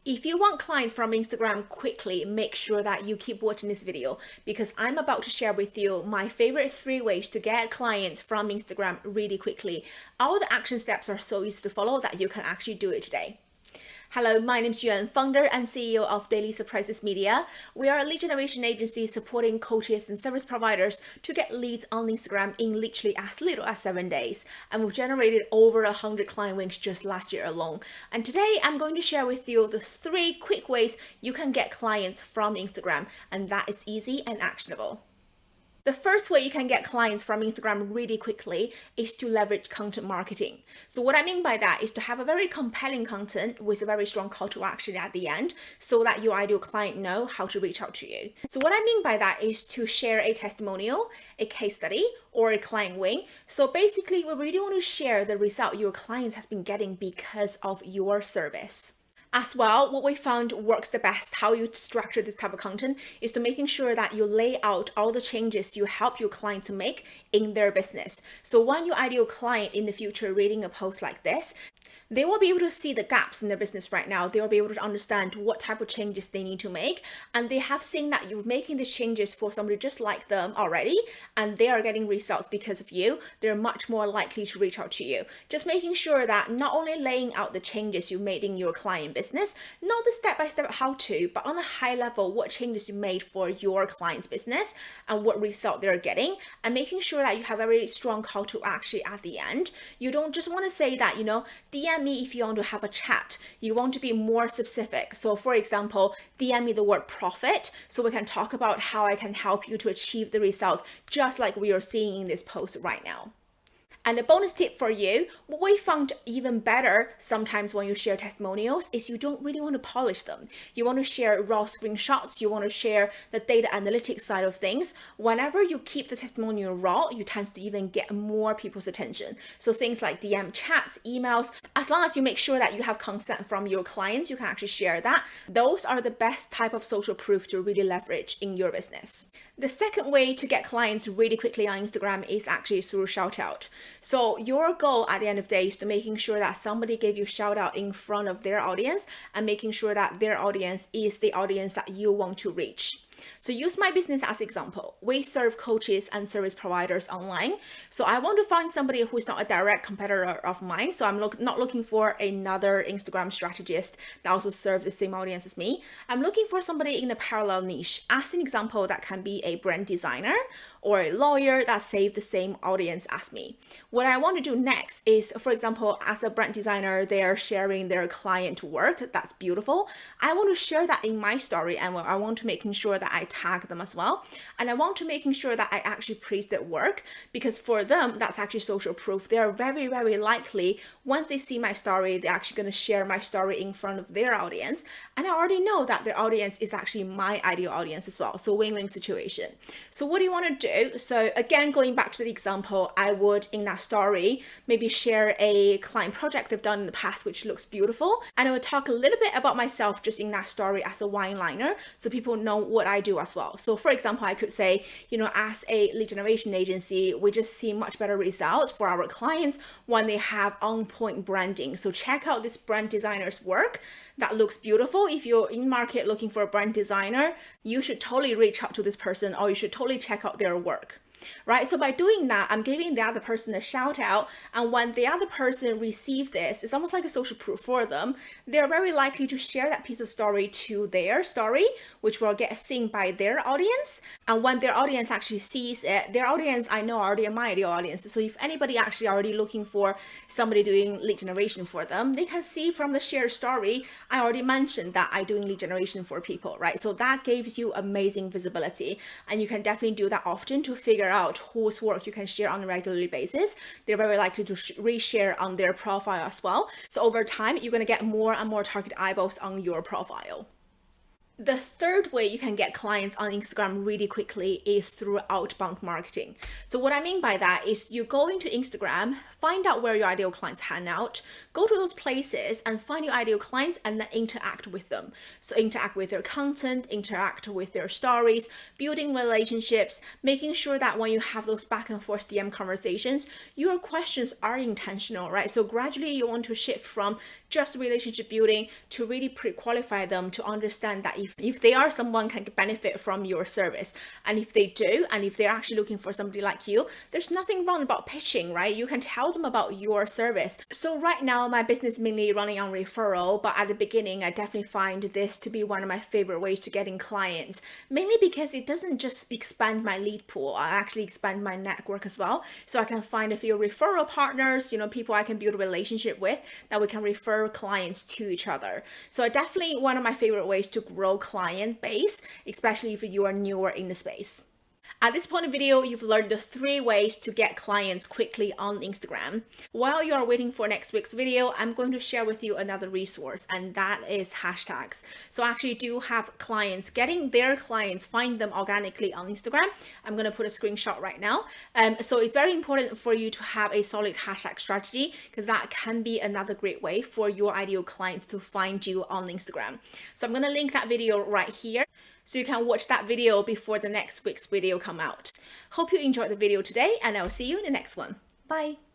If you want clients from Instagram quickly, make sure that you keep watching this video because I'm about to share with you my favorite 3 ways to get clients from Instagram really quickly. All the action steps are so easy to follow that you can actually do it today. Hello, my name is Yuan, founder and CEO of DailySurprisesMedia. We are a lead generation agency supporting coaches and service providers to get leads on Instagram in literally as little as 7 days. And we've generated over 100 client wins just last year alone. And today I'm going to share with you the 3 quick ways you can get clients from Instagram, and that is easy and actionable. The first way you can get clients from Instagram really quickly is to leverage content marketing. So what I mean by that is to have a very compelling content with a very strong call to action at the end so that your ideal client know how to reach out to you. So what I mean by that is to share a testimonial, a case study, or a client win. So basically, we really want to share the result your clients has been getting because of your service. As well, what we found works the best, how you structure this type of content, is to making sure that you lay out all the changes you help your client to make in their business. So when your ideal client in the future reading a post like this, they will be able to see the gaps in their business right now. They will be able to understand what type of changes they need to make. And they have seen that you're making these changes for somebody just like them already, and they are getting results because of you. They're much more likely to reach out to you. Just making sure that not only laying out the changes you made in your client business, not the step-by-step how to, but on a high level, what changes you made for your client's business and what result they're getting, and making sure that you have a very strong call to action at the end. You don't just want to say that, DM me if you want to have a chat. You want to be more specific. So for example, DM me the word profit so we can talk about how I can help you to achieve the result, just like we are seeing in this post right now. And a bonus tip for you, what we found even better sometimes when you share testimonials is you don't really want to polish them. You want to share raw screenshots, you want to share the data analytics side of things. Whenever you keep the testimonial raw, you tend to even get more people's attention. So things like DM chats, emails, as long as you make sure that you have consent from your clients, you can actually share that. Those are the best type of social proof to really leverage in your business. The second way to get clients really quickly on Instagram is actually through Shoutout. So your goal at the end of the day is to making sure that somebody gave you a shout out in front of their audience and making sure that their audience is the audience that you want to reach. So use my business as example. We serve coaches and service providers online. So I want to find somebody who is not a direct competitor of mine. So I'm not looking for another Instagram strategist that also serves the same audience as me. I'm looking for somebody in a parallel niche. As an example, that can be a brand designer or a lawyer that serves the same audience as me. What I want to do next is, for example, as a brand designer, they are sharing their client work. That's beautiful. I want to share that in my story, and I want to making sure that I tag them as well. And I want to making sure that I actually praise their work, because for them, that's actually social proof. They are very, very likely, once they see my story, they're actually going to share my story in front of their audience. And I already know that their audience is actually my ideal audience as well. So win-win situation. So what do you want to do? So again, going back to the example, I would in that story maybe share a client project they've done in the past, which looks beautiful. And I would talk a little bit about myself just in that story as a wine liner, so people know what I do as well. So for example, I could say, as a lead generation agency, we just see much better results for our clients when they have on-point branding. So check out this brand designer's work. That looks beautiful. If you're in market looking for a brand designer, you should totally reach out to this person, or you should totally check out their work. Right? So by doing that, I'm giving the other person a shout out. And when the other person receives this, it's almost like a social proof for them. They're very likely to share that piece of story to their story, which will get seen by their audience. And when their audience actually sees it, their audience, I know, already my ideal audience. So if anybody actually already looking for somebody doing lead generation for them, they can see from the shared story, I already mentioned that I'm doing lead generation for people, right? So that gives you amazing visibility. And you can definitely do that often to figure out whose work you can share on a regular basis. They're very likely to reshare on their profile as well. So over time, you're going to get more and more target eyeballs on your profile. The third way you can get clients on Instagram really quickly is through outbound marketing. So what I mean by that is you go into Instagram, find out where your ideal clients hang out, go to those places and find your ideal clients and then interact with them. So interact with their content, interact with their stories, building relationships, making sure that when you have those back and forth DM conversations, your questions are intentional, right? So gradually you want to shift from just relationship building to really pre-qualify them to understand that if they are someone can benefit from your service. And if they do, and if they're actually looking for somebody like you, there's nothing wrong about pitching, right? You can tell them about your service. So right now, my business is mainly running on referral, but at the beginning, I definitely find this to be one of my favorite ways to getting clients, mainly because it doesn't just expand my lead pool, I actually expand my network as well. So I can find a few referral partners, people I can build a relationship with that we can refer clients to each other. So definitely one of my favorite ways to grow client base, especially if you are newer in the space. At this point in the video, you've learned the 3 ways to get clients quickly on Instagram. While you're waiting for next week's video, I'm going to share with you another resource, and that is hashtags. So I actually do have clients getting their clients, find them organically on Instagram. I'm going to put a screenshot right now. So it's very important for you to have a solid hashtag strategy, because that can be another great way for your ideal clients to find you on Instagram. So I'm going to link that video right here, so you can watch that video before the next week's video come out. Hope you enjoyed the video today, and I'll see you in the next one. Bye.